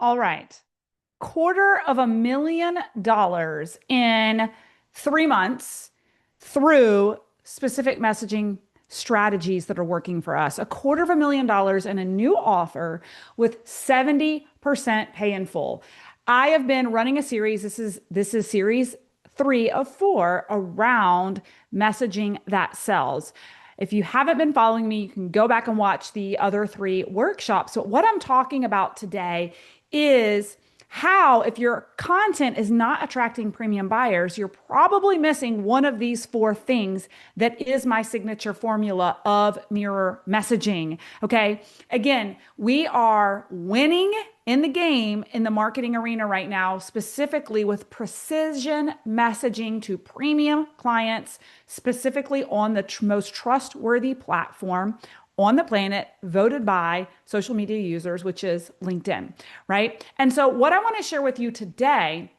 All right. $250,000 in 3 months through specific messaging strategies that are working for us. $250,000 in a new offer with 70% pay in full. I have been running a series. This is series 3 of 4 around messaging that sells. If you haven't been following me, you can go back and watch the other 3 workshops. But what I'm talking about today is how, if your content is not attracting premium buyers, you're probably missing one of these 4 things that is my signature formula of mirror messaging. Okay. Again, we are winning in the game in the marketing arena right now, specifically with precision messaging to premium clients, specifically on the most trustworthy platform on the planet, voted by social media users, which is LinkedIn, right? And so, what I want to share with you today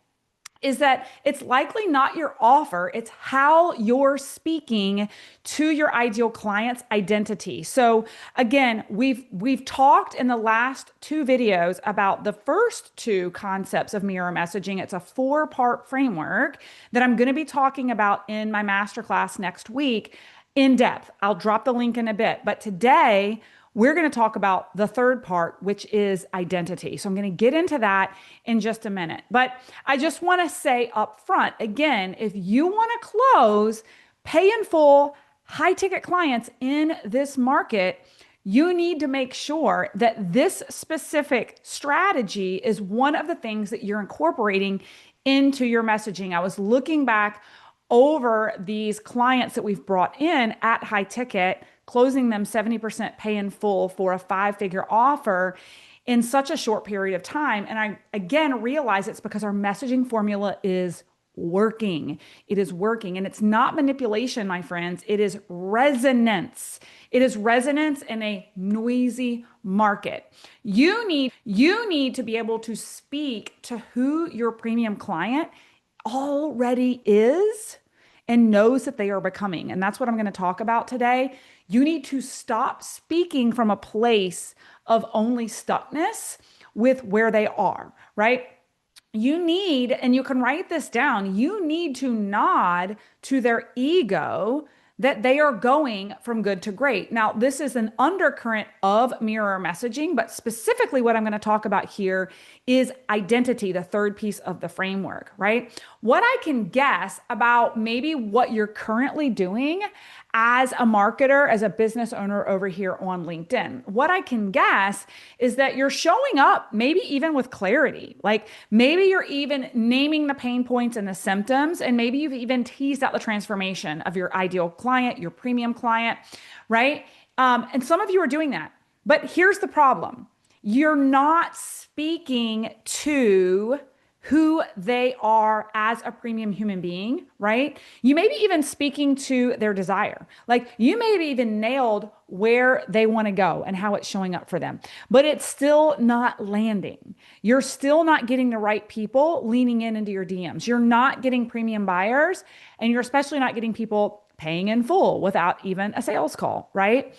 is that it's likely not your offer, it's how you're speaking to your ideal client's identity. So again, we've talked in the last 2 videos about the first 2 concepts of mirror messaging. It's a 4-part framework that I'm going to be talking about in my masterclass next week in depth. I'll drop the link in a bit, but today we're going to talk about the third part, which is identity. So I'm going to get into that in just a minute. But I just want to say up front, again, if you want to close pay in full, high ticket clients in this market, you need to make sure that this specific strategy is one of the things that you're incorporating into your messaging. I was looking back over these clients that we've brought in at high ticket, closing them 70% pay in full for a 5-figure offer in such a short period of time. And I again realize it's because our messaging formula is working. It is working. And it's not manipulation, my friends. It is resonance. It is resonance in a noisy market. You need to be able to speak to who your premium client already is and knows that they are becoming. And that's what I'm going to talk about today. You need to stop speaking from a place of only stuckness with where they are, right? You need, and you can write this down, you need to nod to their ego that they are going from good to great. Now, this is an undercurrent of mirror messaging, but specifically what I'm going to talk about here is identity, the third piece of the framework, right? What I can guess about maybe what you're currently doing as a marketer, as a business owner over here on LinkedIn. What I can guess is that you're showing up maybe even with clarity. Like maybe you're even naming the pain points and the symptoms, and maybe you've even teased out the transformation of your ideal client, your premium client, right? And some of you are doing that. But here's the problem. You're not speaking to who they are as a premium human being, right? You may be even speaking to their desire. Like you may have even nailed where they want to go and how it's showing up for them, but it's still not landing. You're still not getting the right people leaning in into your DMs. You're not getting premium buyers, and you're especially not getting people paying in full without even a sales call, right?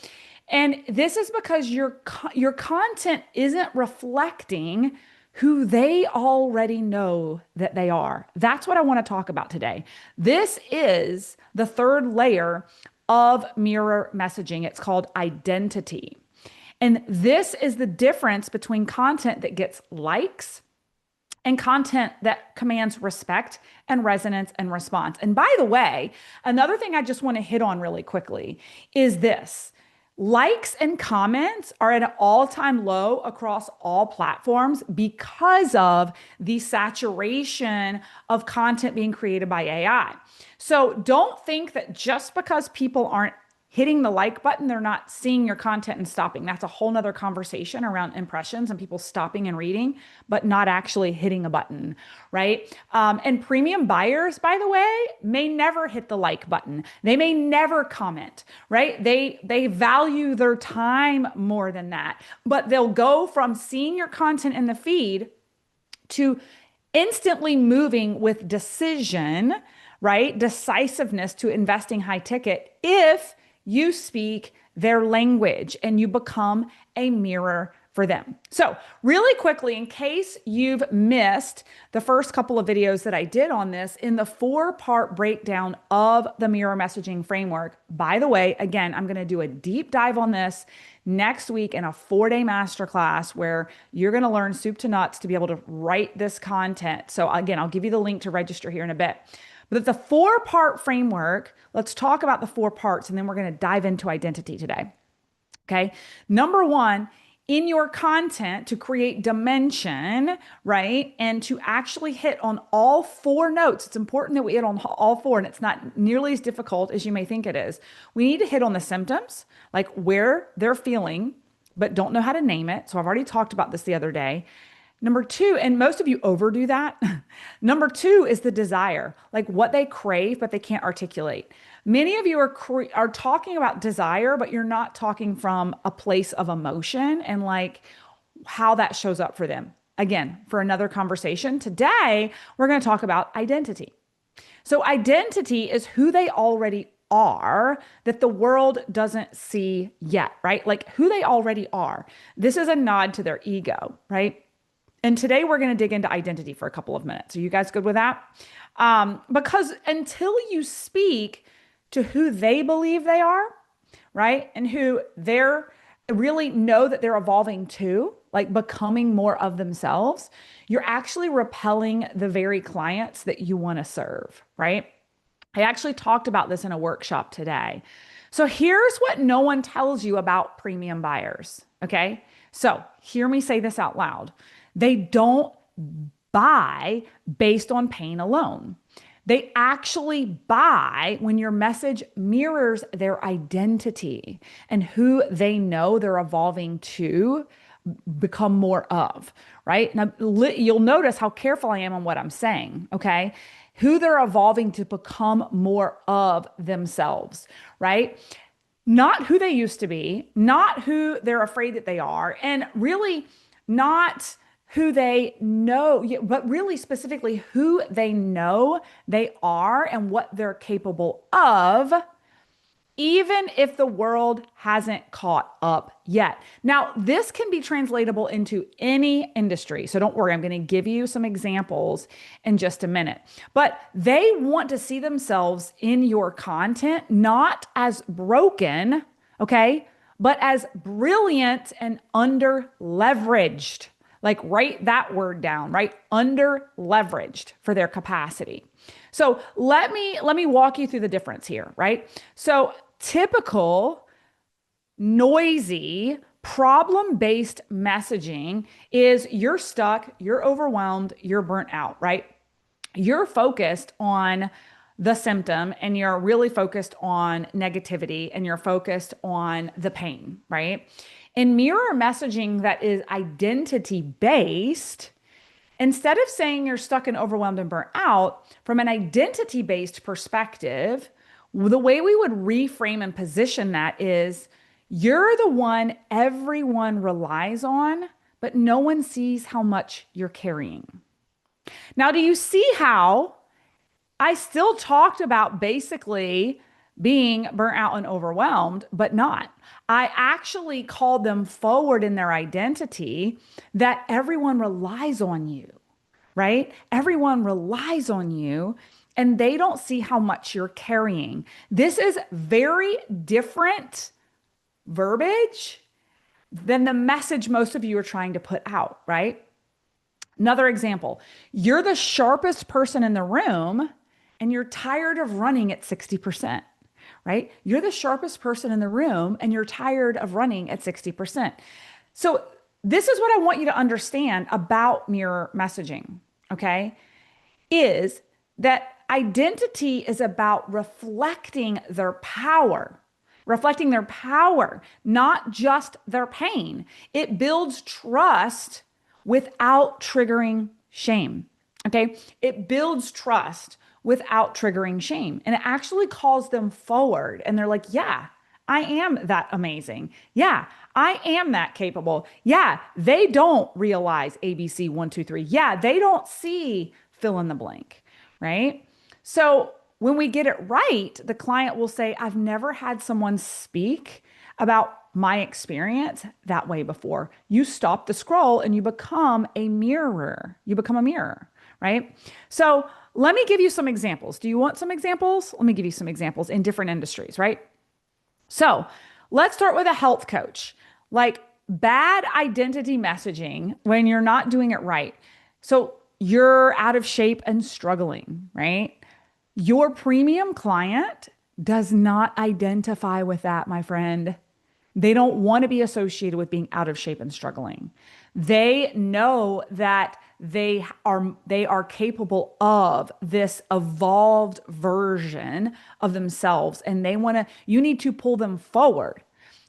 And this is because your content isn't reflecting who they already know that they are. That's what I want to talk about today. This is the third layer of mirror messaging. It's called identity. And this is the difference between content that gets likes and content that commands respect and resonance and response. And by the way, another thing I just want to hit on really quickly is this. Likes and comments are at an all-time low across all platforms because of the saturation of content being created by AI. So don't think that just because people aren't hitting the like button, they're not seeing your content and stopping. That's a whole nother conversation around impressions and people stopping and reading, but not actually hitting a button, right? And premium buyers, by the way, may never hit the like button. They may never comment, right? They value their time more than that, but they'll go from seeing your content in the feed to instantly moving with decision, right? Decisiveness to investing high ticket if you speak their language and you become a mirror for them. So, really quickly, in case you've missed the first couple of videos that I did on this, in the 4-part breakdown of the mirror messaging framework, by the way, again, I'm going to do a deep dive on this next week in a 4-day masterclass where you're going to learn soup to nuts to be able to write this content. So, again, I'll give you the link to register here in a bit. But the 4-part framework, let's talk about the 4 parts, and then we're going to dive into identity today. Okay. Number 1, in your content to create dimension, right? And to actually hit on all 4 notes. It's important that we hit on all 4, and it's not nearly as difficult as you may think it is. We need to hit on the symptoms, like where they're feeling, but don't know how to name it. So I've already talked about this the other day. Number 2, and most of you overdo that. Number 2 is the desire, like what they crave, but they can't articulate. Many of you are talking about desire, but you're not talking from a place of emotion and like how that shows up for them. Again, for another conversation, today we're going to talk about identity. So identity is who they already are that the world doesn't see yet, right? Like who they already are. This is a nod to their ego, right? And today we're going to dig into identity for a couple of minutes. Are you guys good with that? Because until you speak to who they believe they are, right? And who they're really know that they're evolving to, like becoming more of themselves, you're actually repelling the very clients that you want to serve, right? I actually talked about this in a workshop today. So here's what no one tells you about premium buyers, okay? So hear me say this out loud. They don't buy based on pain alone. They actually buy when your message mirrors their identity and who they know they're evolving to become more of, right? Now, you'll notice how careful I am on what I'm saying, okay? Who they're evolving to become more of themselves, right? Not who they used to be, not who they're afraid that they are, and really not who they know, but really specifically who they know they are and what they're capable of, even if the world hasn't caught up yet. Now, this can be translatable into any industry. So don't worry, I'm going to give you some examples in just a minute. But they want to see themselves in your content, not as broken, okay, but as brilliant and under leveraged. Like write that word down, right? Under leveraged for their capacity. So let me walk you through the difference here, right? So typical noisy problem-based messaging is you're stuck, you're overwhelmed, you're burnt out, right? You're focused on the symptom and you're really focused on negativity and you're focused on the pain, right? In mirror messaging that is identity based, instead of saying you're stuck and overwhelmed and burnt out, from an identity based perspective, the way we would reframe and position that is you're the one everyone relies on, but no one sees how much you're carrying. Now, do you see how I still talked about basically being burnt out and overwhelmed, but not? I actually called them forward in their identity that everyone relies on you, right? Everyone relies on you and they don't see how much you're carrying. This is very different verbiage than the message most of you are trying to put out, right? Another example, you're the sharpest person in the room and you're tired of running at 60%. Right? You're the sharpest person in the room and you're tired of running at 60%. So this is what I want you to understand about mirror messaging, okay? Is that identity is about reflecting their power, not just their pain. It builds trust without triggering shame, okay? It builds trust without triggering shame. And it actually calls them forward. And they're like, yeah, I am that amazing. Yeah, I am that capable. Yeah, they don't realize ABC 1, 2, 3. Yeah, they don't see fill in the blank, right? So when we get it right, the client will say, I've never had someone speak about my experience that way before. You stop the scroll and you become a mirror. You become a mirror, right? So let me give you some examples. Do you want some examples? Let me give you some examples in different industries, right? So let's start with a health coach. Like bad identity messaging when you're not doing it right. So you're out of shape and struggling, right? Your premium client does not identify with that, my friend. They don't want to be associated with being out of shape and struggling. They know that they are capable of this evolved version of themselves and you need to pull them forward.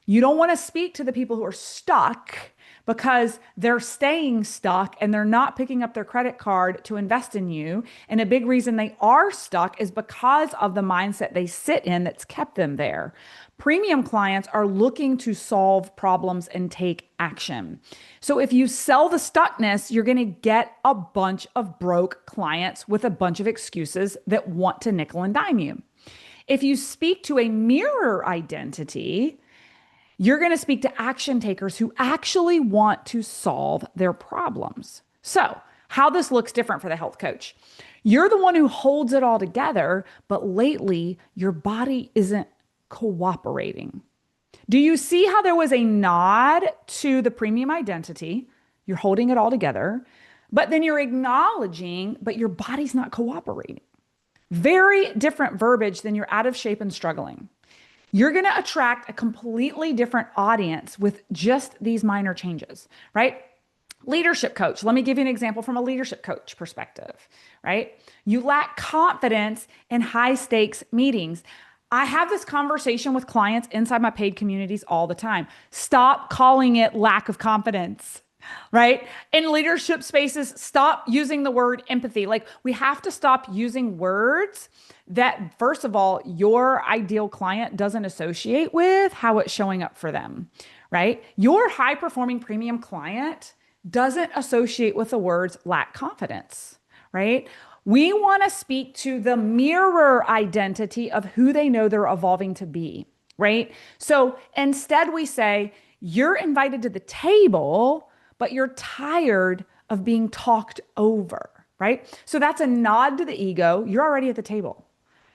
You don't want to speak to the people who are stuck because they're staying stuck and they're not picking up their credit card to invest in you. And a big reason they are stuck is because of the mindset they sit in that's kept them there. Premium clients are looking to solve problems and take action. So if you sell the stuckness, you're going to get a bunch of broke clients with a bunch of excuses that want to nickel and dime you. If you speak to a mirror identity, you're going to speak to action takers who actually want to solve their problems. So, how this looks different for the health coach. You're the one who holds it all together, but lately your body isn't cooperating. Do you see how there was a nod to the premium identity? You're holding it all together, but then you're acknowledging, but your body's not cooperating. Very different verbiage than you're out of shape and struggling. You're going to attract a completely different audience with just these minor changes, right? Leadership coach. Let me give you an example from a leadership coach perspective, right? You lack confidence in high stakes meetings. I have this conversation with clients inside my paid communities all the time. Stop calling it lack of confidence, right? In leadership spaces, stop using the word empathy. Like we have to stop using words that, first of all, your ideal client doesn't associate with how it's showing up for them, right? Your high performing premium client doesn't associate with the words lack confidence, right? We want to speak to the mirror identity of who they know they're evolving to be, right? So instead we say, you're invited to the table, but you're tired of being talked over, right? So that's a nod to the ego. You're already at the table,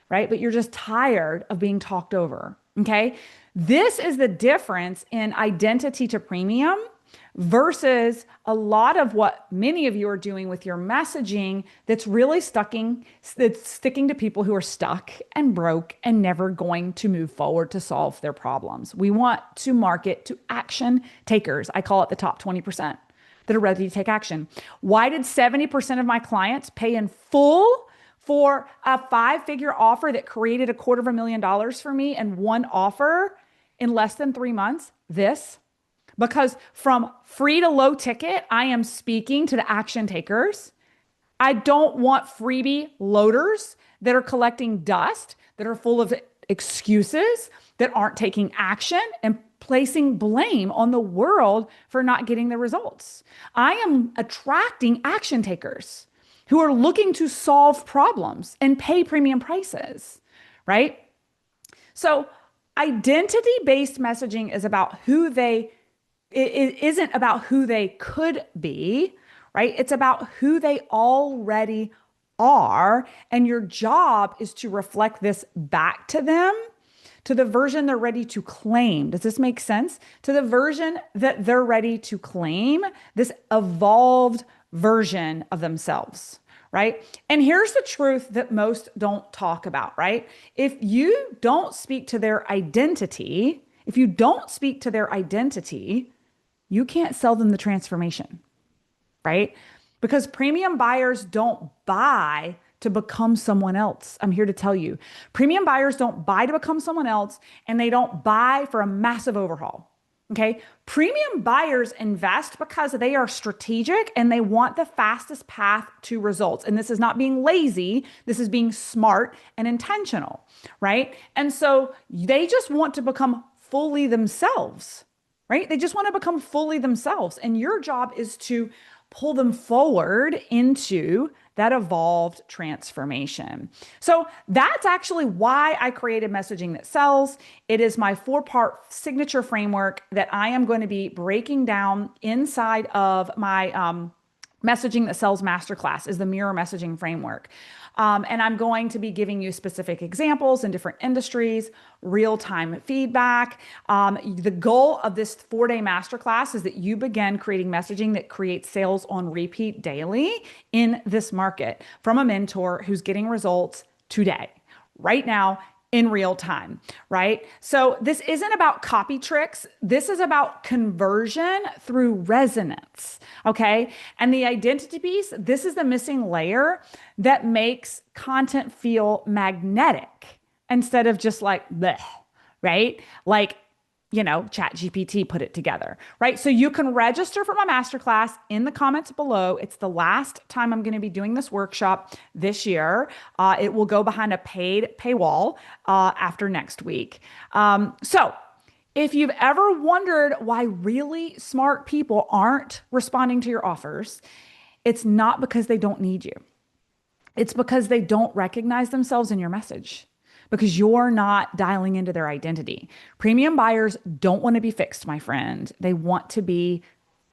right? But you're just tired of being talked over, okay? This is the difference in identity to premium versus a lot of what many of you are doing with your messaging that's sticking to people who are stuck and broke and never going to move forward to solve their problems. We want to market to action takers. I call it the top 20% that are ready to take action. Why did 70% of my clients pay in full for a 5-figure offer that created $250,000 for me and one offer in less than 3 months? Because from free to low ticket, I am speaking to the action takers. I don't want freebie loaders that are collecting dust, that are full of excuses, that aren't taking action and placing blame on the world for not getting the results. I am attracting action takers who are looking to solve problems and pay premium prices, right? So identity-based messaging is about it isn't about who they could be, right? It's about who they already are. And your job is to reflect this back to them, to the version they're ready to claim. Does this make sense? To the version that they're ready to claim, this evolved version of themselves, right? And here's the truth that most don't talk about, right? If you don't speak to their identity, you can't sell them the transformation, right? Because premium buyers don't buy to become someone else. I'm here to tell you, premium buyers don't buy to become someone else, and they don't buy for a massive overhaul. Okay. Premium buyers invest because they are strategic and they want the fastest path to results. And this is not being lazy. This is being smart and intentional, right? And so they just want to become fully themselves, right? They just want to become fully themselves. And your job is to pull them forward into that evolved transformation. So that's actually why I created Messaging That Sells. It is my 4-part signature framework that I am going to be breaking down inside of my Messaging That Sells Masterclass is the mirror messaging framework. And I'm going to be giving you specific examples in different industries, real-time feedback. The goal of this 4-day masterclass is that you begin creating messaging that creates sales on repeat daily in this market from a mentor who's getting results today, right now, in real time, right? So this isn't about copy tricks. This is about conversion through resonance, okay? And the identity piece, this is the missing layer that makes content feel magnetic instead of just like bleh, right? Like, ChatGPT put it together, right? So you can register for my masterclass in the comments below. It's the last time I'm going to be doing this workshop this year. It will go behind a paid paywall after next week. So if you've ever wondered why really smart people aren't responding to your offers, it's not because they don't need you. It's because they don't recognize themselves in your message, because you're not dialing into their identity. Premium buyers don't want to be fixed, my friend. They want to be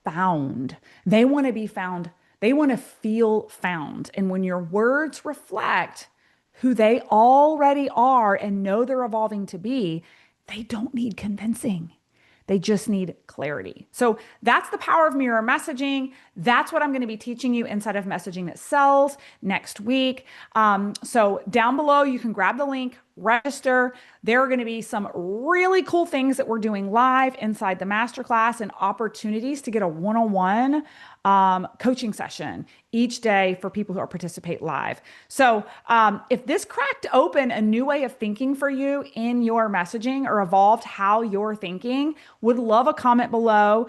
found. They want to be found. They want to feel found. And when your words reflect who they already are and know they're evolving to be, they don't need convincing. They just need clarity. So that's the power of mirror messaging. That's what I'm going to be teaching you inside of Messaging That Sells next week. So down below, you can grab the link, register. There are going to be some really cool things that we're doing live inside the masterclass and opportunities to get a one-on-one coaching session each day for people who are participate live. So if this cracked open a new way of thinking for you in your messaging or evolved how you're thinking, would love a comment below.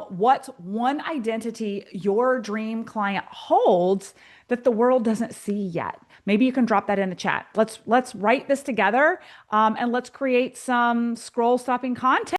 What's one identity your dream client holds that the world doesn't see yet? Maybe you can drop that in the chat. Let's write this together and let's create some scroll stopping content.